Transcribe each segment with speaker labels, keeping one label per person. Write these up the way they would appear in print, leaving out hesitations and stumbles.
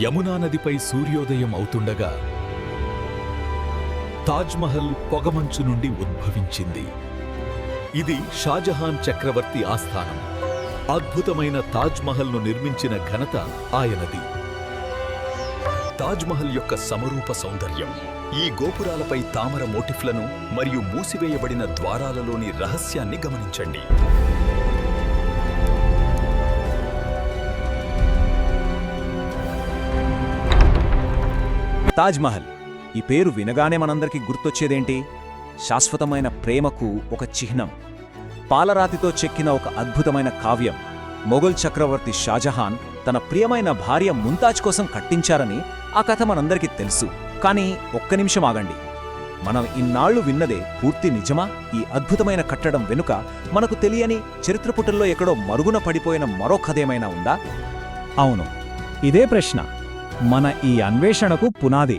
Speaker 1: యమునా నదిపై సూర్యోదయం అవుతుండగా తాజ్మహల్ పొగమంచు నుండి ఉద్భవించింది. ఇది షాజహాన్ చక్రవర్తి ఆస్థానం. అద్భుతమైన తాజ్మహల్ను నిర్మించిన ఘనత ఆయనది. తాజ్మహల్ యొక్క సమరూప సౌందర్యం, ఈ గోపురాలపై తామర మోటిఫ్లను మరియు మూసివేయబడిన ద్వారాలలోని రహస్యాన్ని గమనించండి.
Speaker 2: తాజ్మహల్ ఈ పేరు వినగానే మనందరికీ గుర్తొచ్చేదేంటి? శాశ్వతమైన ప్రేమకు ఒక చిహ్నం, పాలరాతితో చెక్కిన ఒక అద్భుతమైన కావ్యం. మొఘల్ చక్రవర్తి షాజహాన్ తన ప్రియమైన భార్య ముంతాజ్ కోసం కట్టించారని ఆ కథ మనందరికీ తెలుసు. కానీ ఒక్క నిమిషం ఆగండి. మనం ఇన్నాళ్లు విన్నదే పూర్తి నిజమా? ఈ అద్భుతమైన కట్టడం వెనుక మనకు తెలియని చరిత్రపుటల్లో ఎక్కడో మరుగున పడిపోయిన మరో కథేమైనా ఉందా?
Speaker 3: అవును, ఇదే ప్రశ్న మన ఈ అన్వేషణకు పునాది.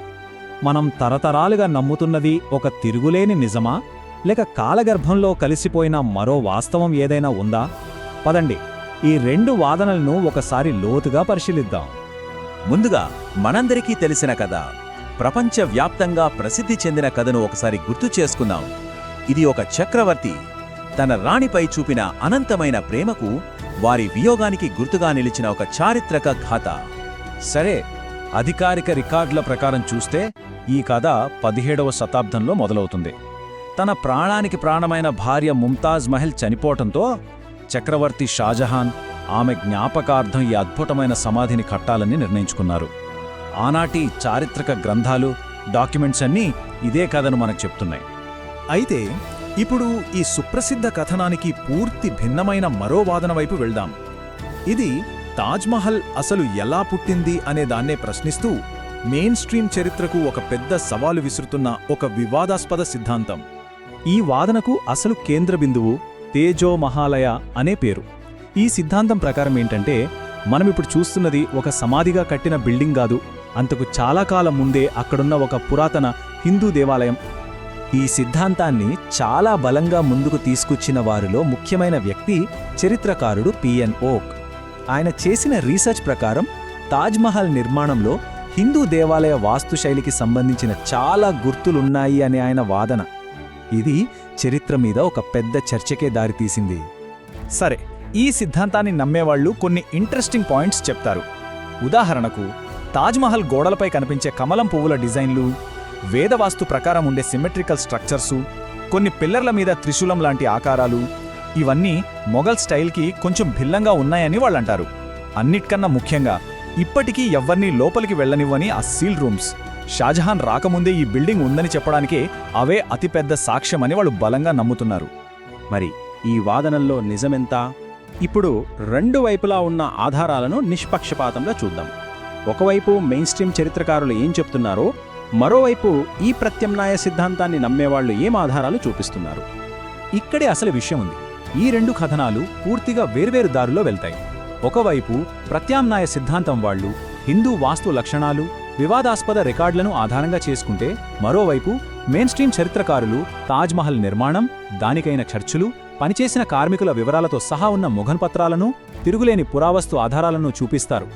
Speaker 3: మనం తరతరాలుగా నమ్ముతున్నది ఒక తిరుగులేని నిజమా, లేక కాలగర్భంలో కలిసిపోయిన మరో వాస్తవం ఏదైనా ఉందా? పదండి, ఈ రెండు వాదనలను ఒకసారి లోతుగా పరిశీలిద్దాం.
Speaker 2: ముందుగా మనందరికీ తెలిసిన కథ, ప్రపంచవ్యాప్తంగా ప్రసిద్ధి చెందిన కథను ఒకసారి గుర్తు చేసుకుందాం. ఇది ఒక చక్రవర్తి తన రాణిపై చూపిన అనంతమైన ప్రేమకు, వారి వియోగానికి గుర్తుగా నిలిచిన ఒక చారిత్రక గాథ.
Speaker 3: సరే, అధికారిక రికార్డుల ప్రకారం చూస్తే ఈ కథ 17వ శతాబ్దంలో మొదలవుతుంది. తన ప్రాణానికి ప్రాణమైన భార్య ముంతాజ్ మహల్ చనిపోవటంతో చక్రవర్తి షాజహాన్ ఆమె జ్ఞాపకార్థం ఈ అద్భుతమైన సమాధిని కట్టాలని నిర్ణయించుకున్నారు. ఆనాటి చారిత్రక గ్రంథాలు, డాక్యుమెంట్స్ అన్నీ ఇదే కథను మనకు చెప్తున్నాయి. అయితే ఇప్పుడు ఈ సుప్రసిద్ధ కథనానికి పూర్తి భిన్నమైన మరో వాదన వైపు వెళ్దాం. ఇది తాజ్మహల్ అసలు ఎలా పుట్టింది అనే దాన్నే ప్రశ్నిస్తూ మెయిన్ స్ట్రీమ్ చరిత్రకు ఒక పెద్ద సవాలు విసురుతున్న ఒక వివాదాస్పద సిద్ధాంతం. ఈ వాదనకు అసలు కేంద్ర బిందువు తేజో మహాలయ అనే పేరు. ఈ సిద్ధాంతం ప్రకారం ఏంటంటే, మనమిప్పుడు చూస్తున్నది ఒక సమాధిగా కట్టిన బిల్డింగ్ కాదు, అంతకు చాలా కాలం ముందే అక్కడున్న ఒక పురాతన హిందూ దేవాలయం. ఈ సిద్ధాంతాన్ని చాలా బలంగా ముందుకు తీసుకొచ్చిన వారిలో ముఖ్యమైన వ్యక్తి చరిత్రకారుడు పిఎన్ ఓక్. ఆయన చేసిన రీసెర్చ్ ప్రకారం తాజ్మహల్ నిర్మాణంలో హిందూ దేవాలయ వాస్తుశైలికి సంబంధించిన చాలా గుర్తులున్నాయి అనే ఆయన వాదన. ఇది చరిత్ర మీద ఒక పెద్ద చర్చకే దారితీసింది. సరే, ఈ సిద్ధాంతాన్ని నమ్మేవాళ్లు కొన్ని ఇంట్రెస్టింగ్ పాయింట్స్ చెప్తారు. ఉదాహరణకు, తాజ్మహల్ గోడలపై కనిపించే కమలం పువ్వుల డిజైన్లు, వేదవాస్తు ప్రకారం ఉండే సిమెట్రికల్ స్ట్రక్చర్సు, కొన్ని పిల్లర్ల మీద త్రిశూలం లాంటి ఆకారాలు, ఇవన్నీ మొఘల్ స్టైల్కి కొంచెం భిన్నంగా ఉన్నాయని వాళ్ళంటారు. అన్నిటికన్నా ముఖ్యంగా, ఇప్పటికీ ఎవ్వర్నీ లోపలికి వెళ్లనివ్వని ఆ సీల్ రూమ్స్, షాజహాన్ రాకముందే ఈ బిల్డింగ్ ఉందని చెప్పడానికే అవే అతిపెద్ద సాక్ష్యమని వాళ్ళు బలంగా నమ్ముతున్నారు.
Speaker 2: మరి ఈ వాదనల్లో నిజమెంత? ఇప్పుడు రెండు వైపులా ఉన్న ఆధారాలను నిష్పక్షపాతంగా చూద్దాం. ఒకవైపు మెయిన్ స్ట్రీమ్ చరిత్రకారులు ఏం చెప్తున్నారో, మరోవైపు ఈ ప్రత్యామ్నాయ సిద్ధాంతాన్ని నమ్మేవాళ్లు ఏం ఆధారాలు చూపిస్తున్నారు.
Speaker 3: ఇక్కడే అసలు విషయం ఉంది. ఈ రెండు కథనాలు పూర్తిగా వేర్వేరు దారుల్లో వెళ్తాయి. ఒకవైపు ప్రత్యామ్నాయ సిద్ధాంతం వాళ్ళు హిందూ వాస్తు లక్షణాలు, వివాదాస్పద రికార్డులను ఆధారంగా చేసుకుంటే, మరోవైపు మెయిన్ స్ట్రీమ్ చరిత్రకారులు తాజ్మహల్ నిర్మాణం, దానికైన చర్చులు, పనిచేసిన కార్మికుల వివరాలతో సహా ఉన్న మొఘల్ పత్రాలను, తిరుగులేని పురావస్తు ఆధారాలను చూపిస్తారు.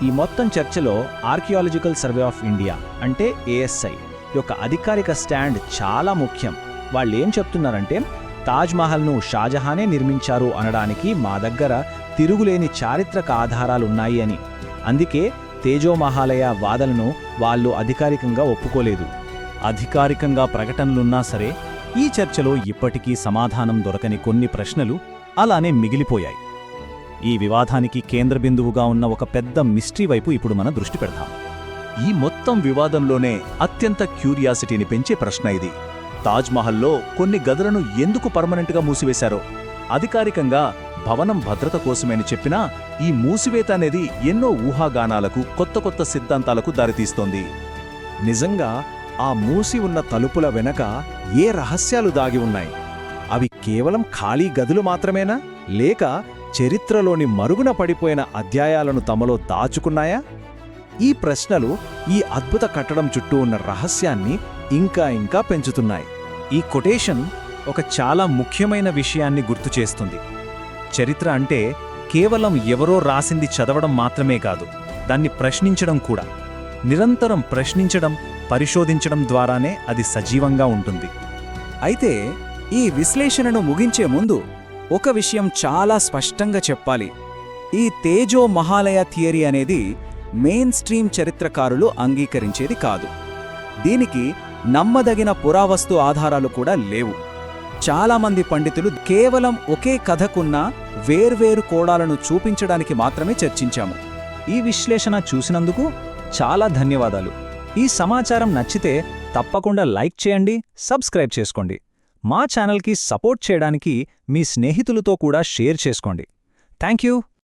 Speaker 3: ఈ మొత్తం చర్చలో ఆర్కియాలజికల్ సర్వే ఆఫ్ ఇండియా అంటే ASI యొక్క అధికారిక స్టాండ్ చాలా ముఖ్యం. వాళ్ళేం చెప్తున్నారంటే, తాజ్మహల్ను షాజహానే నిర్మించారు అనడానికి మా దగ్గర తిరుగులేని చారిత్రక ఆధారాలున్నాయి అని. అందుకే తేజోమహాలయ వాదనను వాళ్ళు అధికారికంగా ఒప్పుకోలేదు. అధికారికంగా ప్రకటనలున్నా సరే, ఈ చర్చలో ఇప్పటికీ సమాధానం దొరకని కొన్ని ప్రశ్నలు అలానే మిగిలిపోయాయి. ఈ వివాదానికి కేంద్ర బిందువుగా ఉన్న ఒక పెద్ద మిస్టరీ వైపు ఇప్పుడు మన దృష్టి పెడతాం.
Speaker 2: ఈ మొత్తం వివాదంలోనే అత్యంత క్యూరియాసిటీని పెంచే ప్రశ్న ఇది. తాజ్మహల్లో కొన్ని గదులను ఎందుకు పర్మనెంట్గా మూసివేశారో? అధికారికంగా భవనం భద్రత కోసమని చెప్పినా, ఈ మూసివేత అనేది ఎన్నో ఊహాగానాలకు, కొత్త కొత్త సిద్ధాంతాలకు దారితీస్తోంది.
Speaker 3: నిజంగా ఆ మూసి ఉన్న తలుపుల వెనక ఏ రహస్యాలు దాగి ఉన్నాయి? అవి కేవలం ఖాళీ గదులు మాత్రమేనా, లేక చరిత్రలోని మరుగున పడిపోయిన అధ్యాయాలను తమలో దాచుకున్నాయా? ఈ ప్రశ్నలు ఈ అద్భుత కట్టడం చుట్టూ ఉన్న రహస్యాన్ని ఇంకా ఇంకా పెంచుతున్నాయి. ఈ కొటేషన్ ఒక చాలా ముఖ్యమైన విషయాన్ని గుర్తు చేస్తుంది. చరిత్ర అంటే కేవలం ఎవరో రాసింది చదవడం మాత్రమే కాదు, దాన్ని ప్రశ్నించడం కూడా. నిరంతరం ప్రశ్నించడం, పరిశోధించడం ద్వారానే అది సజీవంగా ఉంటుంది.
Speaker 2: అయితే ఈ విశ్లేషణను ముగించే ముందు ఒక విషయం చాలా స్పష్టంగా చెప్పాలి. ఈ తేజో మహాలయ థియరీ అనేది మెయిన్ స్ట్రీమ్ చరిత్రకారులు అంగీకరించేది కాదు. దీనికి నమ్మదగిన పురావస్తు ఆధారాలు కూడా లేవు. చాలామంది పండితులు కేవలం ఒకే కథకున్న వేర్వేరు కోణాలను చూపించడానికి మాత్రమే చర్చించాము.
Speaker 3: ఈ విశ్లేషణ చూసినందుకు చాలా ధన్యవాదాలు. ఈ సమాచారం నచ్చితే తప్పకుండా లైక్ చేయండి, సబ్స్క్రైబ్ చేసుకోండి. మా ఛానల్కి సపోర్ట్ చేయడానికి మీ స్నేహితులతో కూడా షేర్ చేసుకోండి. Thank you.